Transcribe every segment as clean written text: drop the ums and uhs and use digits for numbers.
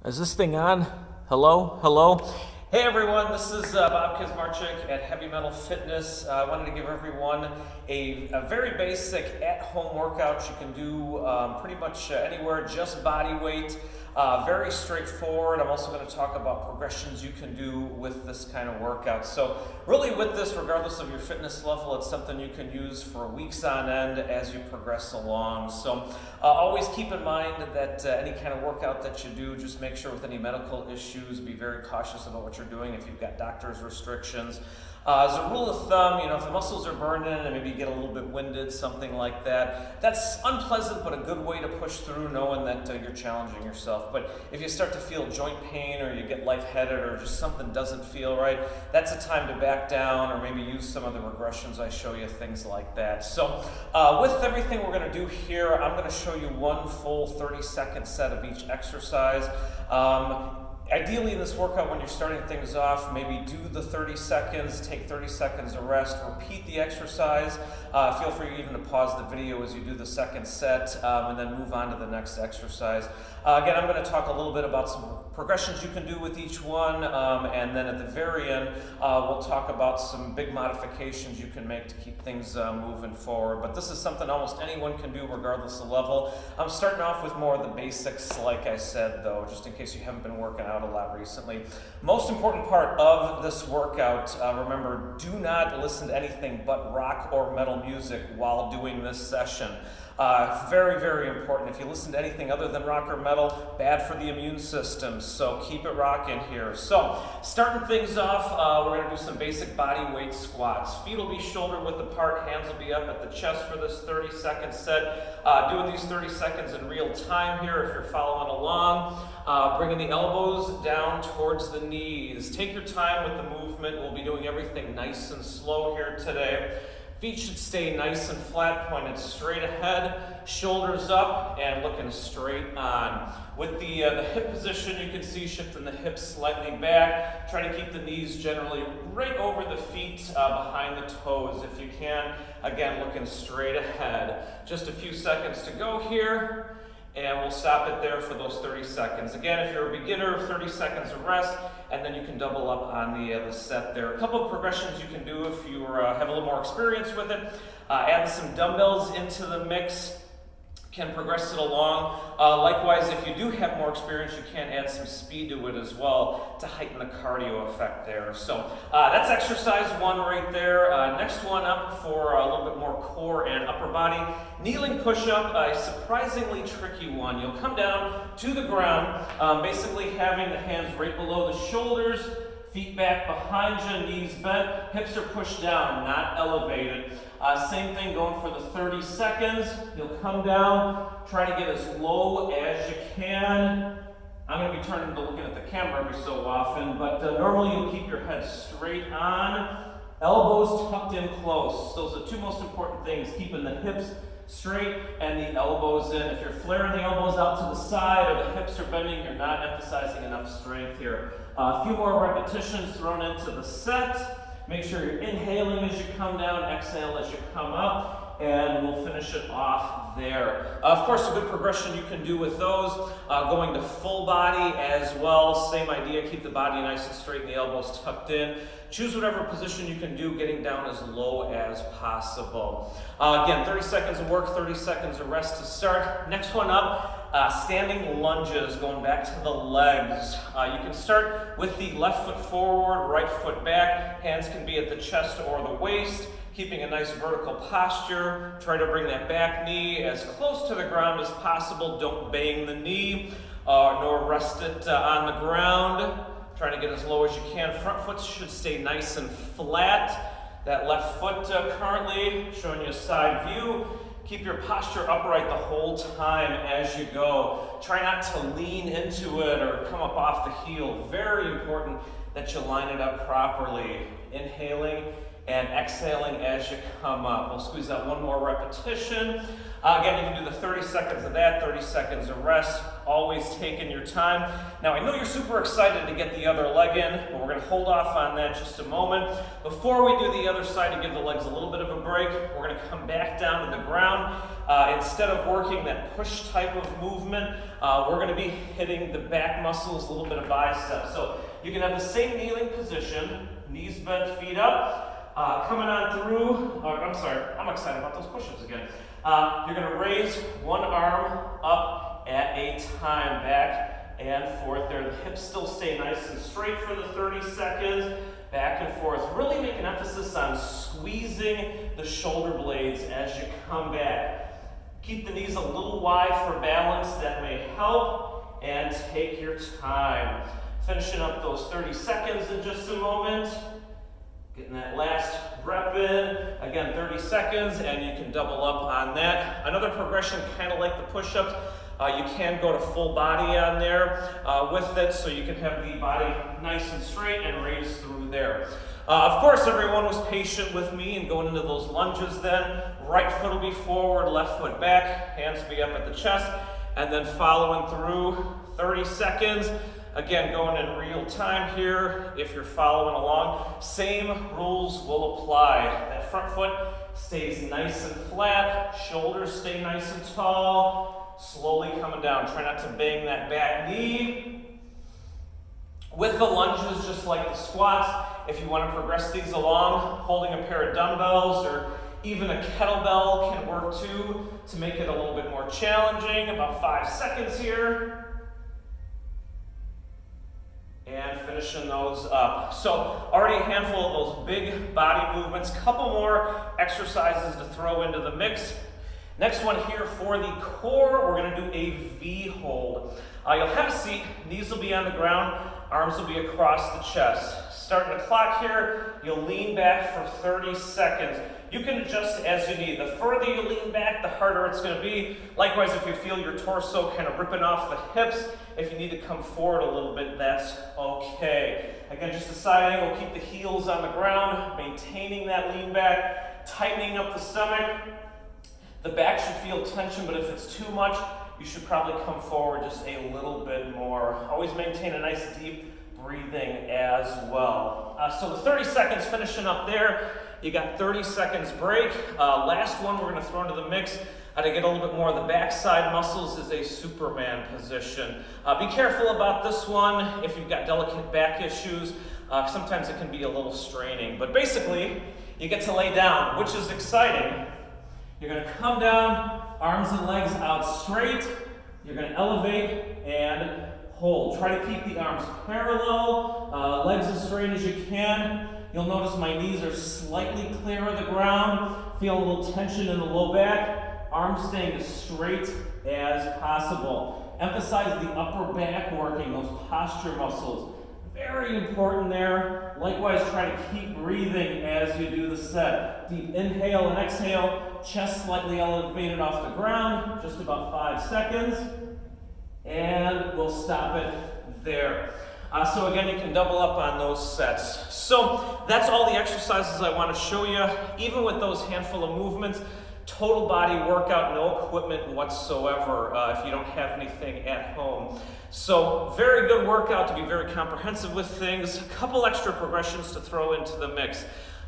Is this thing on? Hello? Hello? Hey everyone, this is Bob Kizmarchik at Heavy Metal Fitness. I wanted to give everyone a very basic at-home workout you can do pretty much anywhere, just body weight. Very straightforward. I'm also going to talk about progressions you can do with this kind of workout. So really with this, regardless of your fitness level, it's something you can use for weeks on end as you progress along. So always keep in mind that any kind of workout that you do, just make sure with any medical issues, be very cautious about what you're doing if you've got doctor's restrictions. As a rule of thumb, if the muscles are burning and maybe you get a little bit winded, something like that, that's unpleasant but a good way to push through knowing that you're challenging yourself. But if you start to feel joint pain or you get lightheaded or just something doesn't feel right, that's a time to back down or maybe use some of the regressions I show you, things like that. So with everything we're going to do here, I'm going to show you one full 30-second set of each exercise. Ideally in this workout, when you're starting things off, maybe do the 30 seconds, take 30 seconds of rest, repeat the exercise. Feel free even to pause the video as you do the second set and then move on to the next exercise. Again, I'm going to talk a little bit about some progressions you can do with each one, and then at the very end, we'll talk about some big modifications you can make to keep things moving forward. But this is something almost anyone can do regardless of level. I'm starting off with more of the basics, like I said, though, just in case you haven't been working out a lot recently. Most important part of this workout, remember, do not listen to anything but rock or metal music while doing this session. Very, very important. If you listen to anything other than rock or metal, bad for the immune system, so keep it rocking here. So, starting things off, we're going to do some basic body weight squats. Feet will be shoulder width apart, hands will be up at the chest for this 30-second set. Doing these 30 seconds in real time here if you're following along. Bringing the elbows down towards the knees. Take your time with the movement. We'll be doing everything nice and slow here today. Feet should stay nice and flat, pointed straight ahead, shoulders up, and looking straight on. With the hip position, you can see shifting the hips slightly back. Try to keep the knees generally right over the feet, behind the toes if you can. Again, looking straight ahead. Just a few seconds to go here. And we'll stop it there for those 30 seconds. Again, if you're a beginner, 30 seconds of rest, and then you can double up on the set there. A couple of progressions you can do if you have a little more experience with it. Add some dumbbells into the mix. Can progress it along. Likewise, if you do have more experience, you can add some speed to it as well to heighten the cardio effect there. So that's exercise one right there. Next one up for a little bit more core and upper body. Kneeling push-up, a surprisingly tricky one. You'll come down to the ground, basically having the hands right below the shoulders, feet back behind you, knees bent, hips are pushed down, not elevated. Same thing going for the 30 seconds. You'll come down, try to get as low as you can. I'm going to be turning to looking at the camera every so often, but normally you'll keep your head straight on, elbows tucked in close. Those are the two most important things, keeping the hips straight and the elbows in. If you're flaring the elbows out to the side or the hips are bending, you're not emphasizing enough strength here. A few more repetitions thrown into the set. Make sure you're inhaling as you come down, exhale as you come up, and we'll finish it off there. Of course, a good progression you can do with those, going to full body as well. Same idea, keep the body nice and straight and the elbows tucked in. Choose whatever position you can do, getting down as low as possible. Again, 30 seconds of work, 30 seconds of rest to start. Next one up, standing lunges, going back to the legs. You can start with the left foot forward, right foot back. Hands can be at the chest or the waist. Keeping a nice vertical posture. Try to bring that back knee as close to the ground as possible. Don't bang the knee, nor rest it on the ground. Trying to get as low as you can. Front foot should stay nice and flat. That left foot currently showing you a side view. Keep your posture upright the whole time as you go. Try not to lean into it or come up off the heel. Very important that you line it up properly. Inhaling and exhaling as you come up. We'll squeeze out one more repetition. Again, you can do the 30 seconds of that, 30 seconds of rest, always taking your time. Now, I know you're super excited to get the other leg in, but we're going to hold off on that just a moment. Before we do the other side, to give the legs a little bit of a break, we're going to come back down to the ground. Instead of working that push type of movement, we're going to be hitting the back muscles, a little bit of biceps. So you can have the same kneeling position, knees bent, feet up. Coming on through, I'm excited about those push-ups again. You're going to raise one arm up at a time, back and forth there. The hips still stay nice and straight for the 30 seconds, back and forth. Really make an emphasis on squeezing the shoulder blades as you come back. Keep the knees a little wide for balance, that may help, and take your time. Finishing up those 30 seconds in just a moment. Getting that last rep in, again 30 seconds, and you can double up on that. Another progression, kind of like the push-ups, you can go to full body on there with it, so you can have the body nice and straight and raise through there. Of course, everyone was patient with me and going into those lunges then. Right foot will be forward, left foot back, hands will be up at the chest, and then following through 30 seconds. Again, going in real time here, if you're following along, same rules will apply. That front foot stays nice and flat, shoulders stay nice and tall, slowly coming down. Try not to bang that back knee. With the lunges, just like the squats, if you want to progress these along, holding a pair of dumbbells or even a kettlebell can work too to make it a little bit more challenging. About 5 seconds here. And finishing those up. So already a handful of those big body movements. Couple more exercises to throw into the mix. Next one here for the core, we're going to do a V hold. You'll have a seat, knees will be on the ground, arms will be across the chest. Starting the clock here, you'll lean back for 30 seconds. You can adjust as you need. The further you lean back, the harder it's going to be. Likewise, if you feel your torso kind of ripping off the hips, if you need to come forward a little bit, that's okay. Again, just deciding we'll keep the heels on the ground, maintaining that lean back, tightening up the stomach. The back should feel tension, but if it's too much, you should probably come forward just a little bit more. Always maintain a nice deep breathing as well. So the 30 seconds finishing up there. You got 30 seconds break. Last one we're going to throw into the mix to get a little bit more of the backside muscles is a Superman position. Be careful about this one if you've got delicate back issues. Sometimes it can be a little straining. But basically, you get to lay down, which is exciting. You're going to come down, arms and legs out straight. You're going to elevate and hold. Try to keep the arms parallel, legs as straight as you can. You'll notice my knees are slightly clear of the ground. Feel a little tension in the low back. Arms staying as straight as possible. Emphasize the upper back working, those posture muscles. Very important there. Likewise, try to keep breathing as you do the set. Deep inhale and exhale. Chest slightly elevated off the ground. Just about 5 seconds. And we'll stop it there. So again, you can double up on those sets. So that's all the exercises I want to show you. Even with those handful of movements, total body workout, no equipment whatsoever if you don't have anything at home. So very good workout to be very comprehensive with things. A couple extra progressions to throw into the mix.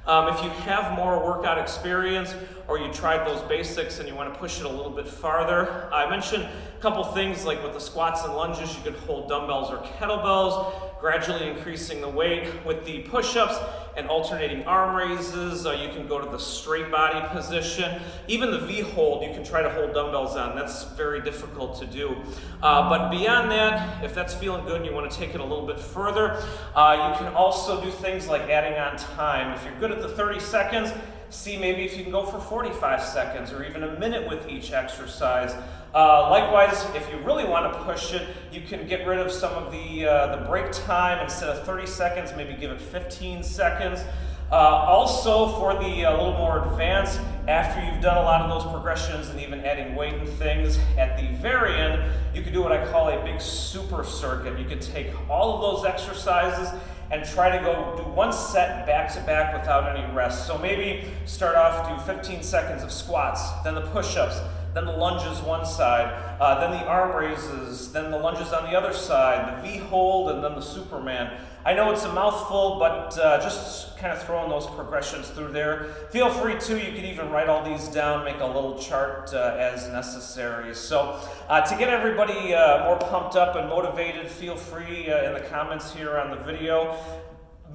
If you have more workout experience or you tried those basics and you want to push it a little bit farther, I mentioned a couple things like with the squats and lunges, you could hold dumbbells or kettlebells, gradually increasing the weight. With the push-ups and alternating arm raises, you can go to the straight body position. Even the V hold, you can try to hold dumbbells on. That's very difficult to do. But beyond that, if that's feeling good and you want to take it a little bit further, you can also do things like adding on time. If you're good at the 30 seconds, see maybe if you can go for 45 seconds or even a minute with each exercise. Likewise, if you really want to push it, you can get rid of some of the break time. Instead of 30 seconds, maybe give it 15 seconds. Also, for the little more advanced, after you've done a lot of those progressions and even adding weight and things, at the very end, you can do what I call a big super circuit. You can take all of those exercises and try to go do one set back to back without any rest. So maybe start off, do 15 seconds of squats, then the push-ups, then the lunges one side, then the arm raises, then the lunges on the other side, the V hold, and then the Superman. I know it's a mouthful, but just kind of throwing those progressions through there. Feel free to, you can even write all these down, make a little chart as necessary. So to get everybody more pumped up and motivated, feel free in the comments here on the video.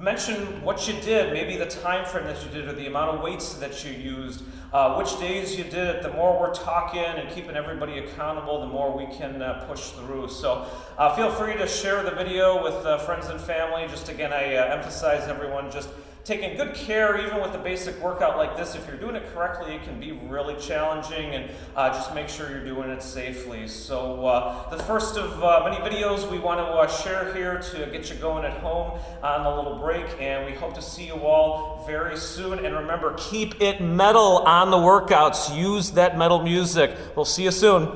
Mention what you did, maybe the time frame that you did or the amount of weights that you used, which days you did it. The more we're talking and keeping everybody accountable, the more we can push through. So feel free to share the video with friends and family. Just again, I emphasize everyone just taking good care, even with a basic workout like this. If you're doing it correctly, it can be really challenging, and just make sure you're doing it safely. So the first of many videos we want to share here to get you going at home on a little break, and we hope to see you all very soon. And remember, keep it metal on the workouts. Use that metal music. We'll see you soon.